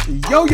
Yo,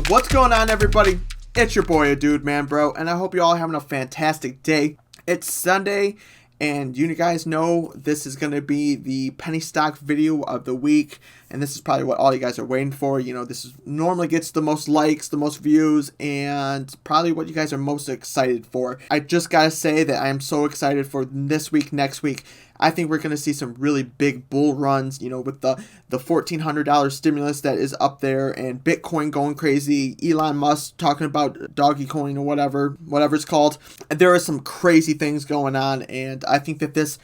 what's going on, everybody? It's your boy, aDudemanbro, and I hope you all are having a fantastic day. It's Sunday, and you guys know this is going to be the penny stock video of the week, and this is probably what all you guys are waiting for. You know, normally gets the most likes, the most views, and probably what you guys are most excited for. I just gotta say that I am so excited for this week, next week. I think we're going to see some really big bull runs, you know, with the $1,400 stimulus that is up there and Bitcoin going crazy, Elon Musk talking about doggy coin or whatever it's called. And there are some crazy things going on, and I think that this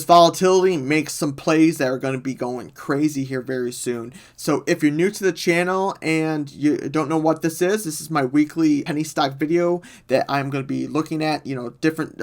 volatility makes some plays that are going to be going crazy here very soon. So if you're new to the channel and you don't know what this is my weekly penny stock video that I'm going to be looking at, you know, different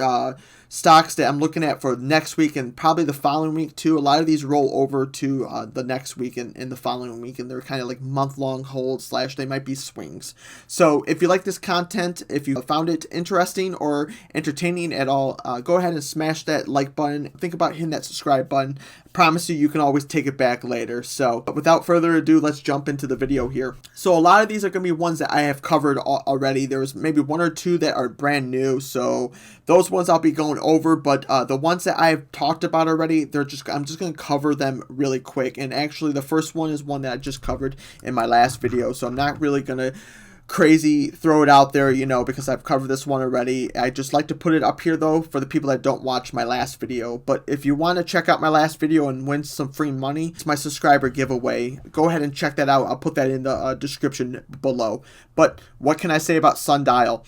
stocks that I'm looking at for next week and probably the following week too. A lot of these roll over to the next week and the following week, and they're kind of like month-long holds / they might be swings. So if you like this content, if you found it interesting or entertaining at all, go ahead and smash that like button. Think about hitting that subscribe button. I promise you can always take it back later. So without further ado, let's jump into the video here. So a lot of these are going to be ones that I have covered already. There's maybe one or two that are brand new, so those ones I'll be going over, but the ones that I have talked about already, I'm just going to cover them really quick. And actually the first one is one that I just covered in my last video, so I'm not really going to crazy throw it out there, you know, because I've covered this one already. I just like to put it up here though for the people that don't watch my last video. But if you want to check out my last video and win some free money, it's my subscriber giveaway. Go ahead and check that out. I'll put that in the description below. But what can I say about Sundial?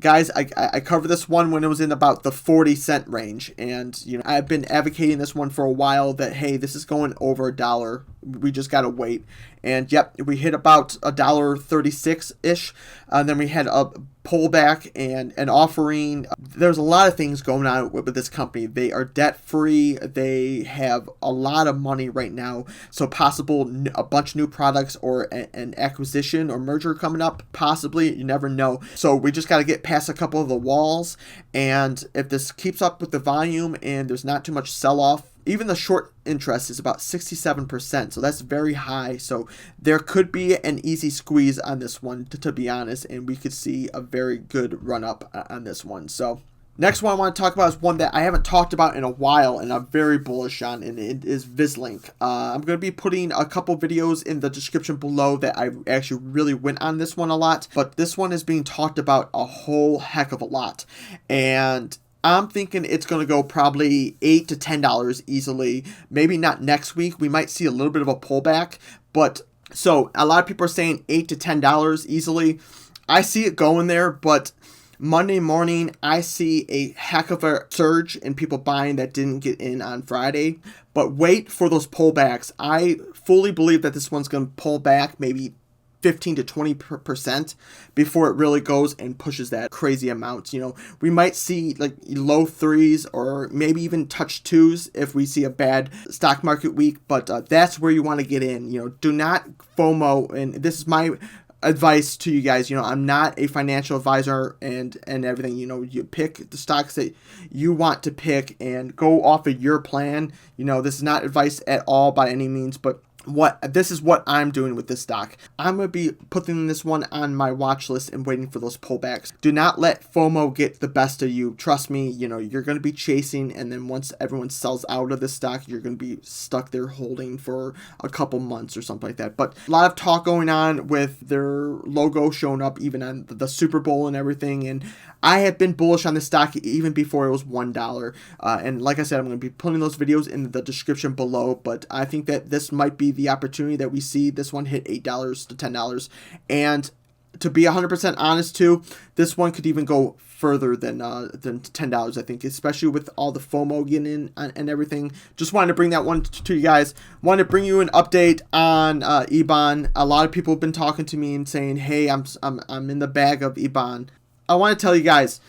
Guys, I covered this one when it was in about the 40-cent range, and you know, I've been advocating this one for a while that hey, this is going over $1. We just gotta wait. And yep, we hit about $1.36-ish, and then we had a pullback and an offering. There's a lot of things going on with this company. They are debt free. They have a lot of money right now, so possible a bunch of new products or an acquisition or merger coming up, possibly. You never know. So we just got to get past a couple of the walls, and if this keeps up with the volume and there's not too much sell off, even the short interest is about 67%, so that's very high. So there could be an easy squeeze on this one, to be honest, and we could see a very good run up on this one. So next one I want to talk about is one that I haven't talked about in a while and I'm very bullish on, and it is Vislink. I'm going to be putting a couple videos in the description below that I actually really went on this one a lot, but this one is being talked about a whole heck of a lot, and I'm thinking it's going to go probably $8 to $10 easily. Maybe not next week. We might see a little bit of a pullback. But so a lot of people are saying $8 to $10 easily. I see it going there, but Monday morning, I see a heck of a surge in people buying that didn't get in on Friday. But wait for those pullbacks. I fully believe that this one's going to pull back maybe 15 to 20% before it really goes and pushes that crazy amount. You know, we might see like low 3s or maybe even touch 2s if we see a bad stock market week, but that's where you want to get in. You know, do not FOMO, and this is my advice to you guys. You know, I'm not a financial advisor and everything. You know, you pick the stocks that you want to pick and go off of your plan. You know, this is not advice at all by any means, but this is what I'm doing with this stock. I'm going to be putting this one on my watch list and waiting for those pullbacks. Do not let FOMO get the best of you. Trust me, you know, you're going to be chasing, and then once everyone sells out of this stock, you're going to be stuck there holding for a couple months or something like that. But a lot of talk going on with their logo showing up even on the Super Bowl and everything, and I have been bullish on this stock even before it was $1. And like I said, I'm going to be putting those videos in the description below, but I think that this might be the opportunity that we see this one hit $8 to $10. And to be 100% honest too, this one could even go further than $10, I think, especially with all the FOMO getting in and everything. Just wanted to bring that one to you guys. Wanted to bring you an update on EBON. A lot of people have been talking to me and saying, hey, I'm in the bag of EBON. I want to tell you guys,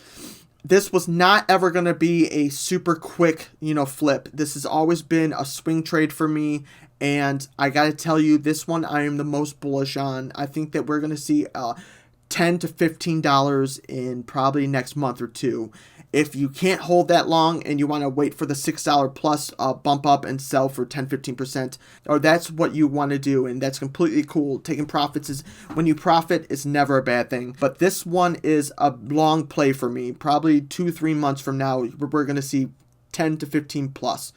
this was not ever going to be a super quick, you know, flip. This has always been a swing trade for me, and I got to tell you, this one I am the most bullish on. I think that we're going to see $10 to $15 in probably next month or two. If you can't hold that long and you want to wait for the $6 plus bump up and sell for 10-15%, or that's what you want to do, and that's completely cool. Taking profits is, when you profit, it's never a bad thing. But this one is a long play for me. Probably 2-3 months from now, we're going to see 10 to 15 plus.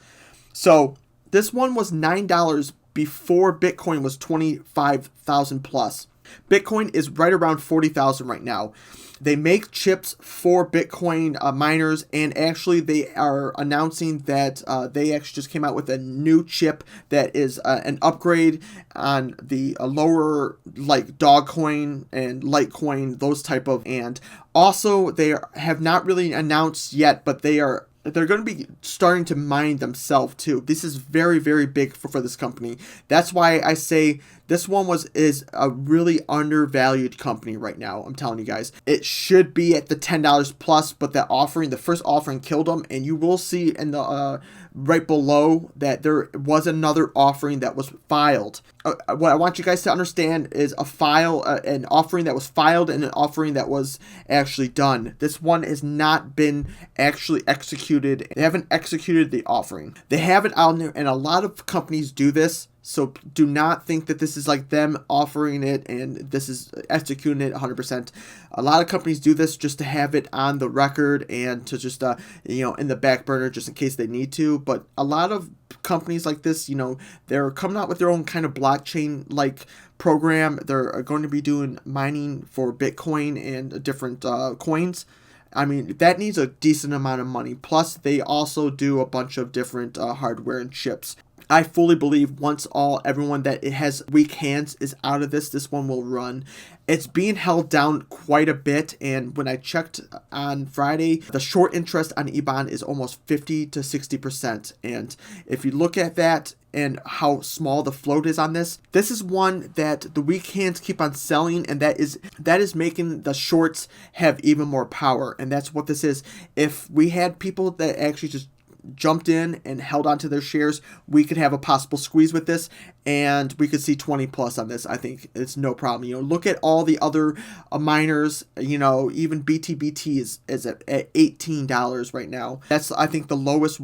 So this one was $9 before Bitcoin was 25,000 plus. Bitcoin is right around 40,000 right now. They make chips for Bitcoin miners, and actually they are announcing that they actually just came out with a new chip that is an upgrade on the lower, like Dogecoin and Litecoin, those type of. And also they have not really announced yet, but they're going to be starting to mine themselves too. This is very, very big for this company. That's why I say this one is a really undervalued company right now. I'm telling you guys, it should be at the $10 plus, but the first offering killed them. And you will see in the right below that there was another offering that was filed. What I want you guys to understand is an offering that was filed and an offering that was actually done. This one has not been actually executed. They haven't executed the offering. They have it out there, and a lot of companies do this. So do not think that this is like them offering it and this is executing it 100%. A lot of companies do this just to have it on the record and to just, in the back burner just in case they need to. But a lot of companies like this, they're coming out with their own kind of blockchain-like program. They're going to be doing mining for Bitcoin and different coins. I mean, that needs a decent amount of money. Plus, they also do a bunch of different hardware and chips. I fully believe once everyone that it has weak hands is out of this one will run. It's being held down quite a bit, and when I checked on Friday, the short interest on EBON is almost 50 to 60%. And if you look at that and how small the float is on this is one that the weak hands keep on selling, and that is making the shorts have even more power. And that's what this is. If we had people that actually just jumped in and held onto their shares, we could have a possible squeeze with this, and we could see 20 plus on this. I think it's no problem. Look at all the other miners. Even BTBT is at $18 right now. That's, I think, the lowest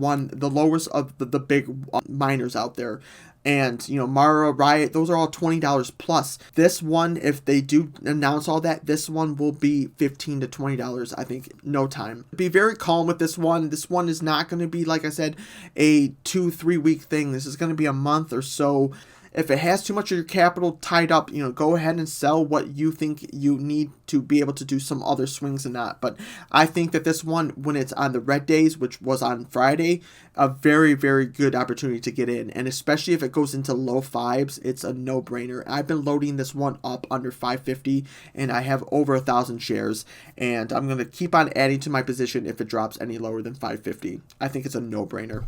of the big miners out there. And, Mara, Riot, those are all $20 plus. This one, if they do announce all that, this one will be $15 to $20, I think, no time. Be very calm with this one. This one is not going to be, like I said, a 2-3 week thing. This is going to be a month or so. If it has too much of your capital tied up, go ahead and sell what you think you need to be able to do some other swings and that. But I think that this one, when it's on the red days, which was on Friday, a very, very good opportunity to get in. And especially if it goes into low fives, it's a no-brainer. I've been loading this one up under 550, and I have over 1,000 shares. And I'm going to keep on adding to my position if it drops any lower than 550. I think it's a no-brainer.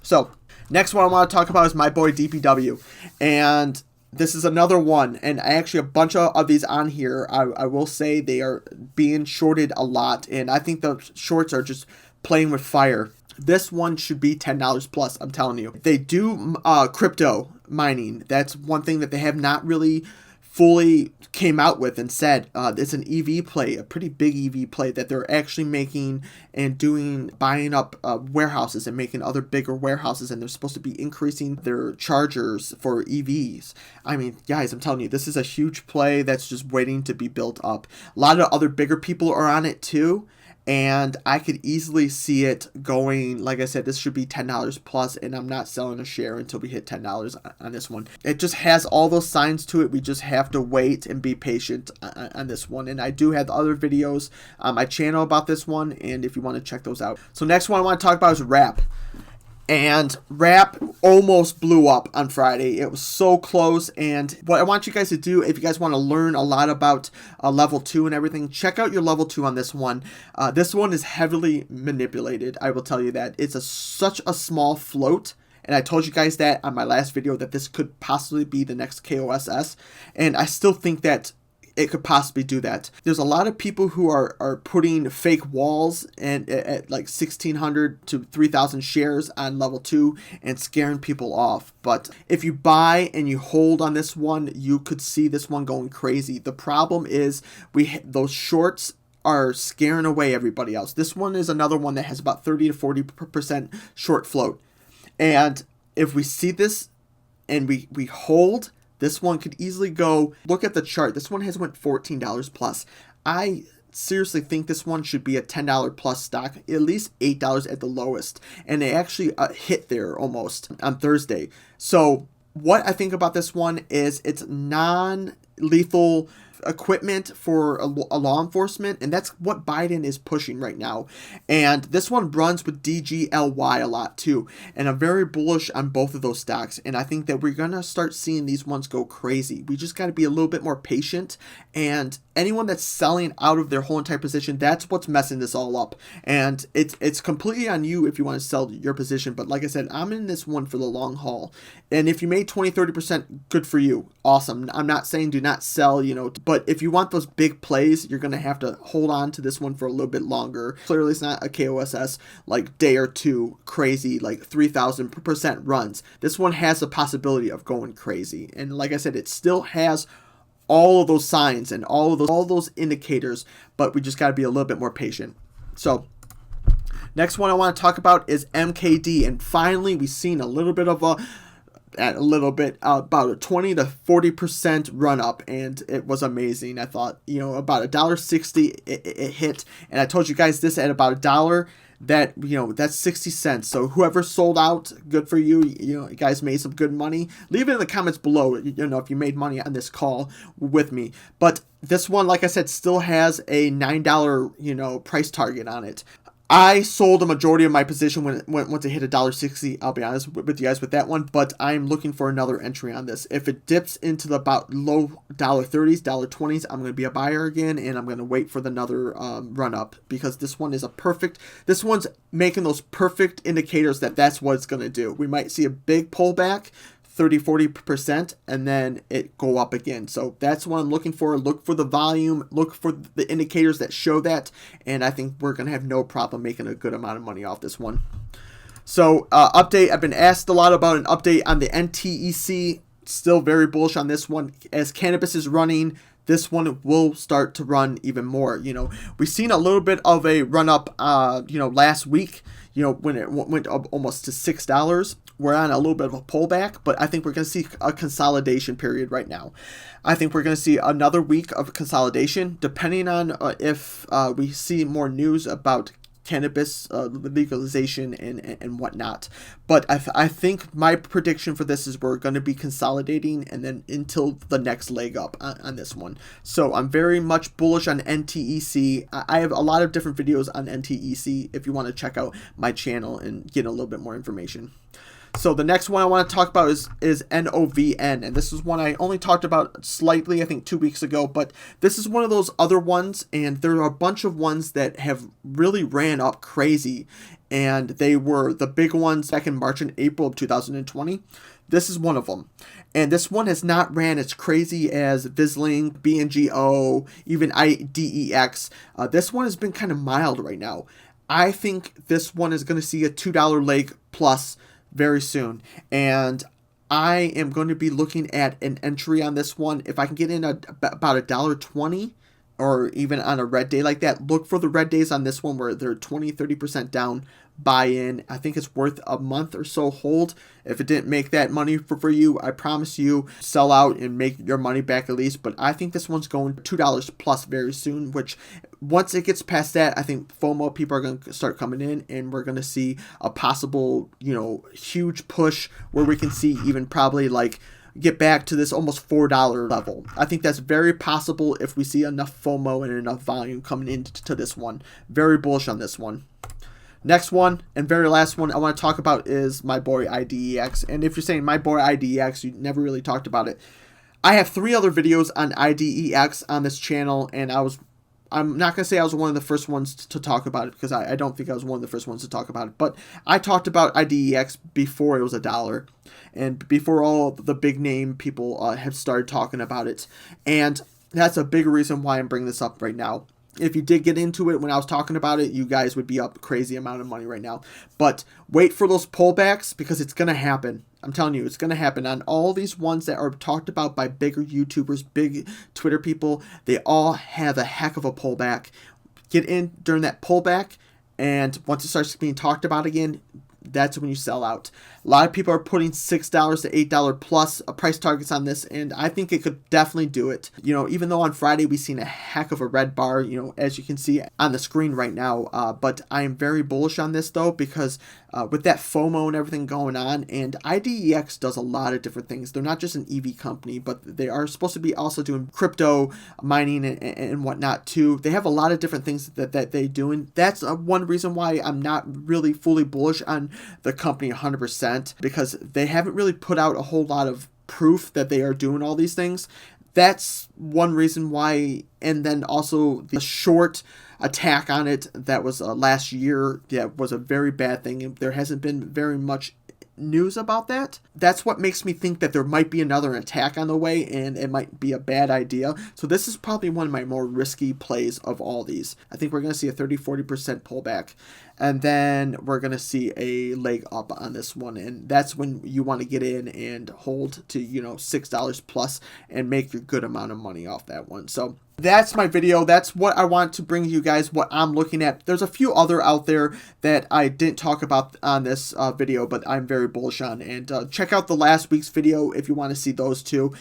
So, next one I want to talk about is my boy DPW, and this is another one, and I actually have a bunch of these on here. I will say they are being shorted a lot, and I think the shorts are just playing with fire. This one should be $10 plus, I'm telling you. They do crypto mining. That's one thing that they have not really fully came out with and said it's an EV play, a pretty big EV play that they're actually making and buying up warehouses and making other bigger warehouses, and they're supposed to be increasing their chargers for EVs. I mean, guys, I'm telling you, this is a huge play that's just waiting to be built up. A lot of other bigger people are on it too. And I could easily see it going, like I said, this should be $10 plus, and I'm not selling a share until we hit $10 on this one. It just has all those signs to it. We just have to wait and be patient on this one. And I do have other videos on my channel about this one, and if you want to check those out. So next one I want to talk about is RAP. And RAP almost blew up on Friday. It was so close. And what I want you guys to do, if you guys want to learn a lot about level 2 and everything, check out your level 2 on this one. This one is heavily manipulated. I will tell you that. It's such a small float. And I told you guys that on my last video that this could possibly be the next KOSS. And I still think that it could possibly do that. There's a lot of people who are putting fake walls and at like 1,600 to 3,000 shares on level 2 and scaring people off. But if you buy and you hold on this one, you could see this one going crazy. The problem is those shorts are scaring away everybody else. This one is another one that has about 30 to 40% short float. And if we see this and we hold, this one could easily go, look at the chart. This one has went $14 plus. I seriously think this one should be a $10 plus stock, at least $8 at the lowest. And they actually hit there almost on Thursday. So what I think about this one is it's non-lethal equipment for a law enforcement, and that's what Biden is pushing right now. And this one runs with DGLY a lot too, and I'm very bullish on both of those stocks, and I think that we're gonna start seeing these ones go crazy. We just got to be a little bit more patient, and anyone that's selling out of their whole entire position, that's what's messing this all up. And it's completely on you if you want to sell your position, but like I said, I'm in this one for the long haul. And if you made 20-30%, good for you, awesome. I'm not saying do not sell, but if you want those big plays, you're going to have to hold on to this one for a little bit longer. Clearly, it's not a KOSS like day or two crazy, like 3,000% runs. This one has the possibility of going crazy. And like I said, it still has all of those signs and all those indicators, but we just got to be a little bit more patient. So next one I want to talk about is MKD. And finally, we've seen a little bit of about a 20 to 40% run up, and it was amazing. I thought, about $1.60 it hit, and I told you guys this at about $1, that that's 60 cents. So whoever sold out, good for you. You guys made some good money. Leave it in the comments below, if you made money on this call with me. But this one, like I said, still has a $9 price target on it. I sold a majority of my position when it went to hit $1.60. I'll be honest with you guys with that one, but I'm looking for another entry on this. If it dips into the about low $1.30s, $1.20s, I'm going to be a buyer again, and I'm going to wait for another run up, because this one is this one's making those perfect indicators that's what it's going to do. We might see a big pullback, 30-40%, and then it go up again. So that's what I'm looking for. Look for the volume, look for the indicators that show that, and I think we're gonna have no problem making a good amount of money off this one. So update, I've been asked a lot about an update on the NTEC. Still very bullish on this one. As Cannabis is running, this one will start to run even more. We've seen a little bit of a run up last week, when it went up almost to $6. We're on a little bit of a pullback, but I think we're going to see a consolidation period right now. I think we're going to see another week of consolidation, depending on if we see more news about cannabis legalization and whatnot. But I think my prediction for this is we're going to be consolidating, and then until the next leg up on this one. So I'm very much bullish on NTEC. I have a lot of different videos on NTEC if you want to check out my channel and get a little bit more information. So the next one I want to talk about is NOVN, and this is one I only talked about slightly, I think 2 weeks ago, but this is one of those other ones, and there are a bunch of ones that have really ran up crazy, and they were the big ones back in March and April of 2020. This is one of them, and this one has not ran as crazy as Vislink, BNGO, even IDEX. This one has been kind of mild right now. I think this one is going to see a $2 leg plus very soon, and I am going to be looking at an entry on this one. If I can get in about $1.20, or even on a red day like that, look for the red days on this one where they're 20-30% down. Buy in. I think it's worth a month or so hold. If it didn't make that money for you, I promise you, sell out and make your money back at least. But I think this one's going $2 plus very soon, which once it gets past that, I think FOMO people are going to start coming in, and we're going to see a possible, huge push where we can see even probably like get back to this almost $4 level. I think that's very possible if we see enough FOMO and enough volume coming into this one. Very bullish on this one. Next one, and very last one I want to talk about is my boy IDEX. And if you're saying my boy IDEX, you never really talked about it. I have 3 other videos on IDEX on this channel, and I'm not going to say I was one of the first ones to talk about it, because I don't think I was one of the first ones to talk about it. But I talked about IDEX before it was $1, and before all the big name people have started talking about it. And that's a big reason why I'm bringing this up right now. If you did get into it when I was talking about it, you guys would be up a crazy amount of money right now. But wait for those pullbacks, because it's going to happen. I'm telling you, it's going to happen on all these ones that are talked about by bigger YouTubers, big Twitter people. They all have a heck of a pullback. get in during that pullback, and once it starts being talked about again, that's when you sell out. A lot of people are putting $6 to $8 plus price targets on this, and I think it could definitely do it. Even though on Friday we've seen a heck of a red bar, as you can see on the screen right now, but I am very bullish on this though, because with that FOMO and everything going on, and IDEX does a lot of different things. They're not just an EV company, but they are supposed to be also doing crypto mining and whatnot too. They have a lot of different things that they do, and that's one reason why I'm not really fully bullish on the company 100%, because they haven't really put out a whole lot of proof that they are doing all these things. That's one reason why. And then also the short attack on it that was last year, was a very bad thing, and there hasn't been very much news about that. That's what makes me think that there might be another attack on the way, and it might be a bad idea. So this is probably one of my more risky plays of all these. I think we're going to see a 30-40% pullback, and then we're going to see a leg up on this one, and that's when you want to get in and hold to $6 plus and make your good amount of money off that one. So that's my video. That's what I want to bring you guys, what I'm looking at. There's a few other out there that I didn't talk about on this video, but I'm very bullish on. And check out the last week's video if you want to see those two.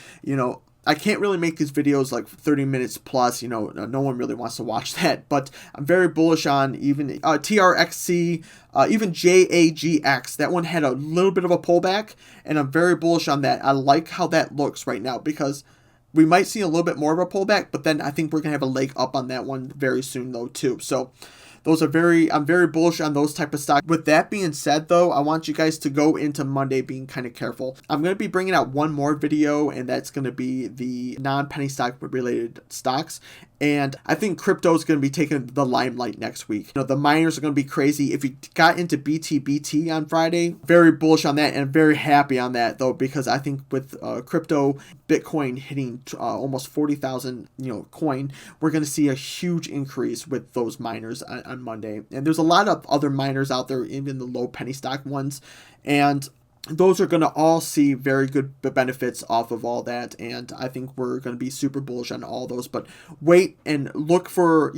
I can't really make these videos like 30 minutes plus, no one really wants to watch that, but I'm very bullish on even TRXC, even JAGX. That one had a little bit of a pullback, and I'm very bullish on that. I like how that looks right now, because we might see a little bit more of a pullback, but then I think we're going to have a leg up on that one very soon though too. So I'm very bullish on those type of stocks. With that being said though, I want you guys to go into Monday being kind of careful. I'm going to be bringing out one more video, and that's going to be the non-penny stock related stocks. And I think crypto is going to be taking the limelight next week. The miners are going to be crazy. If you got into BT on Friday, very bullish on that, and very happy on that though, because I think with crypto, Bitcoin hitting almost 40,000, coin, we're going to see a huge increase with those miners on Monday. And there's a lot of other miners out there, even the low penny stock ones, and those are going to all see very good benefits off of all that, and I think we're going to be super bullish on all those. But wait and look for,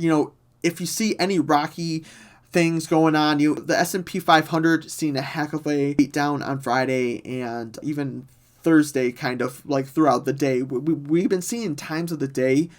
if you see any rocky things going on, the S&P 500 seen a heck of a beat down on Friday, and even Thursday, kind of like throughout the day. We've been seeing times of the day,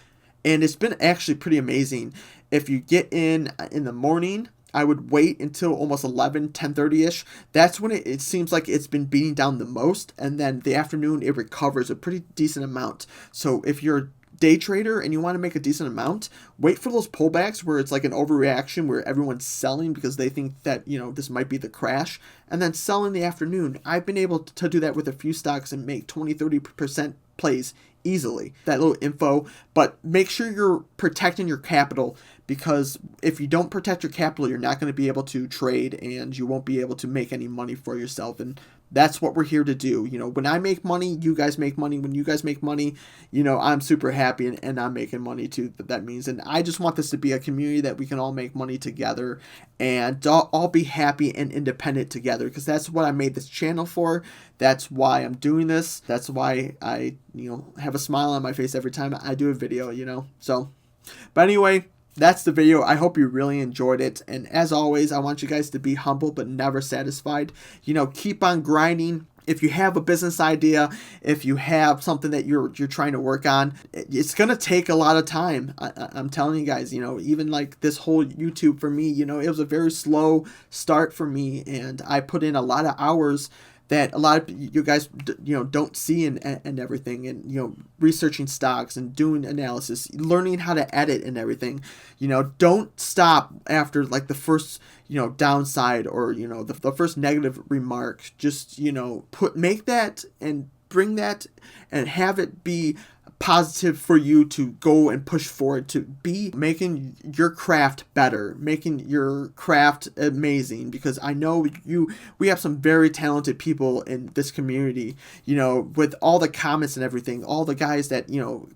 and it's been actually pretty amazing. If you get in the morning, I would wait until almost 10:30ish. That's when it seems like it's been beating down the most, and then the afternoon it recovers a pretty decent amount. So if you're a day trader and you want to make a decent amount, wait for those pullbacks where it's like an overreaction where everyone's selling because they think that this might be the crash, and then sell in the afternoon. I've been able to do that with a few stocks and make 20-30% plays easily. That little info, but make sure you're protecting your capital, because if you don't protect your capital, you're not going to be able to trade, and you won't be able to make any money for yourself. And that's what we're here to do. When I make money, you guys make money. When you guys make money, I'm super happy, and I'm making money too. That means, and I just want this to be a community that we can all make money together and all be happy and independent together, because that's what I made this channel for. That's why I'm doing this. That's why I, have a smile on my face every time I do a video, So, but anyway, that's the video. I hope you really enjoyed it. And as always, I want you guys to be humble but never satisfied. Keep on grinding. If you have a business idea, if you have something that you're trying to work on, it's going to take a lot of time. I'm telling you guys, even like this whole YouTube for me, it was a very slow start for me, and I put in a lot of hours that a lot of you guys don't see and everything, and researching stocks and doing analysis, learning how to edit and everything. Don't stop after like the first downside or the first negative remark. Just make that and bring that and have it be positive for you to go and push forward, to be making your craft better, making your craft amazing, because I know we have some very talented people in this community, with all the comments and everything, all the guys that,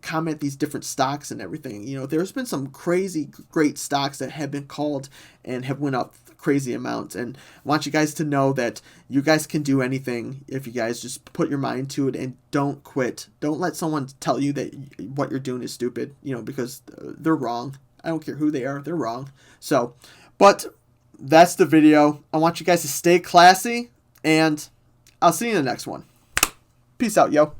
comment these different stocks and everything. There's been some crazy great stocks that have been called and have went up crazy amounts, and I want you guys to know that you guys can do anything if you guys just put your mind to it and don't quit. Don't let someone tell you that what you're doing is stupid, because they're wrong. I don't care who they are. They're wrong. So, but that's the video. I want you guys to stay classy, and I'll see you in the next one. Peace out, yo.